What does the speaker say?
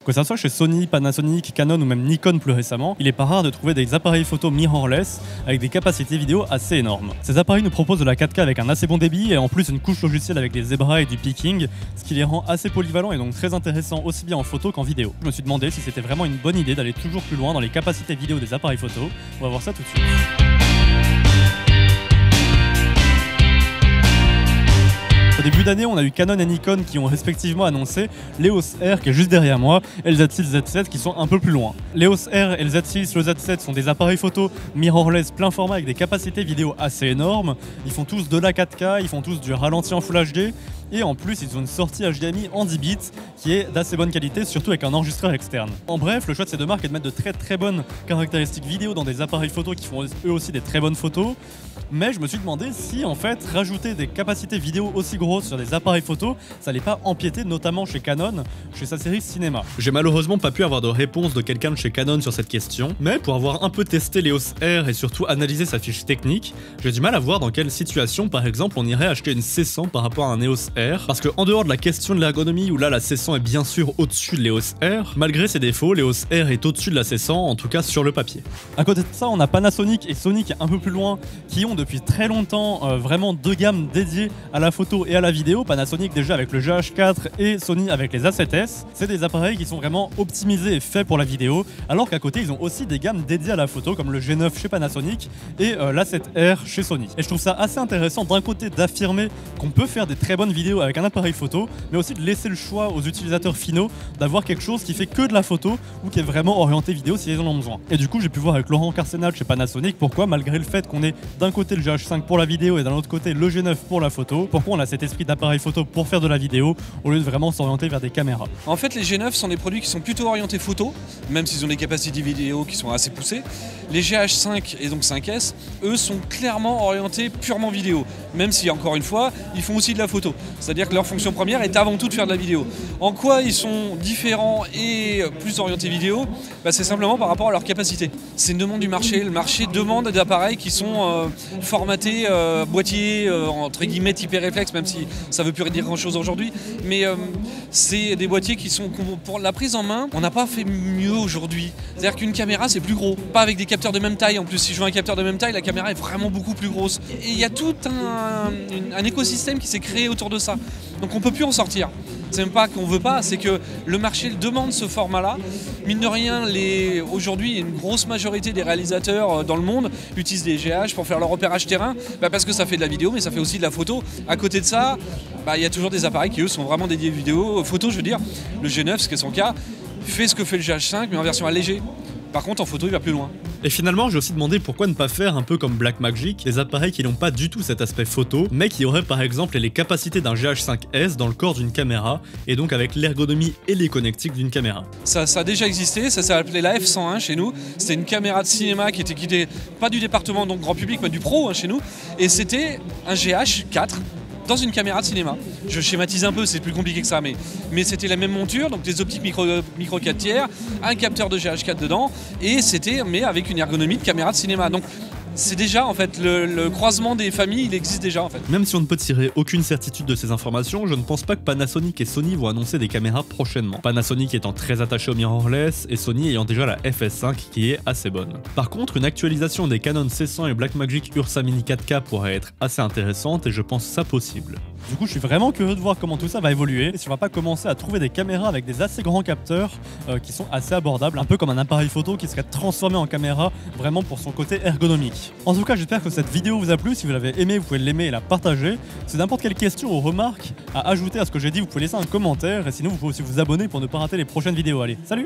Que ça soit chez Sony, Panasonic, Canon ou même Nikon plus récemment, il est pas rare de trouver des appareils photo mirrorless avec des capacités vidéo assez énormes. Ces appareils nous proposent de la 4K avec un assez bon débit et en plus une couche logicielle avec les Zebra et du peaking, ce qui les rend assez polyvalents et donc très intéressants aussi bien en photo qu'en vidéo. Je me suis demandé si c'était vraiment une bonne idée d'aller toujours plus loin dans les capacités vidéo des appareils photo. On va voir ça tout de suite. Au début d'année, on a eu Canon et Nikon qui ont respectivement annoncé l'EOS R qui est juste derrière moi et le Z6 Z7 qui sont un peu plus loin. L'EOS R et le Z6, le Z7 sont des appareils photo mirrorless plein format avec des capacités vidéo assez énormes. Ils font tous de la 4K, ils font tous du ralenti en Full HD et en plus ils ont une sortie HDMI en 10 bits qui est d'assez bonne qualité, surtout avec un enregistreur externe. En bref, le choix de ces deux marques est de mettre de très bonnes caractéristiques vidéo dans des appareils photo qui font eux aussi des très bonnes photos. Mais je me suis demandé si en fait rajouter des capacités vidéo aussi grosses sur des appareils photo, ça allait pas empiéter notamment chez Canon, chez sa série cinéma. J'ai malheureusement pas pu avoir de réponse de quelqu'un de chez Canon sur cette question, mais pour avoir un peu testé l'EOS R et surtout analysé sa fiche technique, j'ai du mal à voir dans quelle situation par exemple on irait acheter une C100 par rapport à un EOS R, parce que en dehors de la question de l'ergonomie où là la C100 est bien sûr au-dessus de l'EOS R, malgré ses défauts, l'EOS R est au-dessus de la C100, en tout cas sur le papier. À côté de ça, on a Panasonic et Sony qui est un peu plus loin, qui ont depuis très longtemps vraiment deux gammes dédiées à la photo et à la vidéo. Panasonic déjà avec le GH4 et Sony avec les A7S. C'est des appareils qui sont vraiment optimisés et faits pour la vidéo, alors qu'à côté ils ont aussi des gammes dédiées à la photo comme le G9 chez Panasonic et l'A7R chez Sony. Et je trouve ça assez intéressant d'un côté d'affirmer qu'on peut faire des très bonnes vidéos avec un appareil photo, mais aussi de laisser le choix aux utilisateurs finaux d'avoir quelque chose qui fait que de la photo ou qui est vraiment orienté vidéo si ils en ont besoin. Et du coup j'ai pu voir avec Laurent Carsenal chez Panasonic pourquoi malgré le fait qu'on ait d'un côté le GH5 pour la vidéo et d'un autre côté le G9 pour la photo, pourquoi on a cet esprit d'appareil photo pour faire de la vidéo au lieu de vraiment s'orienter vers des caméras. En fait les G9 sont des produits qui sont plutôt orientés photo, même s'ils ont des capacités vidéo qui sont assez poussées. Les GH5 et donc 5S, eux sont clairement orientés purement vidéo, même si encore une fois ils font aussi de la photo. C'est-à-dire que leur fonction première est avant tout de faire de la vidéo. En quoi ils sont différents et plus orientés vidéo? C'est simplement par rapport à leur capacité. C'est une demande du marché. Le marché demande des appareils qui sont formatés boîtier entre guillemets typé réflexe, même si ça veut plus dire grand chose aujourd'hui. Mais c'est des boîtiers qui sont pour la prise en main, on n'a pas fait mieux aujourd'hui. C'est-à-dire qu'une caméra c'est plus gros, pas avec des capteurs de même taille. En plus si je veux un capteur de même taille, la caméra est vraiment beaucoup plus grosse. Et il y a tout un écosystème qui s'est créé autour de ça. Donc on peut plus en sortir. C'est même pas qu'on veut pas, c'est que le marché demande ce format-là. Mine de rien, aujourd'hui, une grosse majorité des réalisateurs dans le monde utilisent des GH pour faire leur repérage terrain, parce que ça fait de la vidéo, mais ça fait aussi de la photo. À côté de ça, il y a toujours des appareils qui, eux, sont vraiment dédiés vidéo, photo, je veux dire. Le G9, ce qui est son cas, fait ce que fait le GH5, mais en version allégée. Par contre, en photo, il va plus loin. Et finalement, j'ai aussi demandé pourquoi ne pas faire un peu comme Blackmagic, des appareils qui n'ont pas du tout cet aspect photo, mais qui auraient par exemple les capacités d'un GH5S dans le corps d'une caméra, et donc avec l'ergonomie et les connectiques d'une caméra. Ça a déjà existé, ça s'appelait la F101 chez nous. C'était une caméra de cinéma qui était pas du département donc grand public, mais du pro chez nous. Et c'était un GH4. Dans une caméra de cinéma. Je schématise un peu, c'est plus compliqué que ça, mais c'était la même monture, donc des optiques micro 4 tiers, un capteur de GH4 dedans, et mais avec une ergonomie de caméra de cinéma. Donc c'est déjà en fait le croisement des familles, il existe déjà en fait. Même si on ne peut tirer aucune certitude de ces informations, je ne pense pas que Panasonic et Sony vont annoncer des caméras prochainement. Panasonic étant très attaché au mirrorless et Sony ayant déjà la FS5 qui est assez bonne. Par contre, une actualisation des Canon C100 et Blackmagic Ursa Mini 4K pourrait être assez intéressante et je pense ça possible. Du coup, je suis vraiment curieux de voir comment tout ça va évoluer et si on va pas commencer à trouver des caméras avec des assez grands capteurs qui sont assez abordables, un peu comme un appareil photo qui serait transformé en caméra vraiment pour son côté ergonomique. En tout cas, j'espère que cette vidéo vous a plu. Si vous l'avez aimé, vous pouvez l'aimer et la partager. Si n'importe quelle question ou remarque à ajouter à ce que j'ai dit, vous pouvez laisser un commentaire et sinon vous pouvez aussi vous abonner pour ne pas rater les prochaines vidéos. Allez, salut!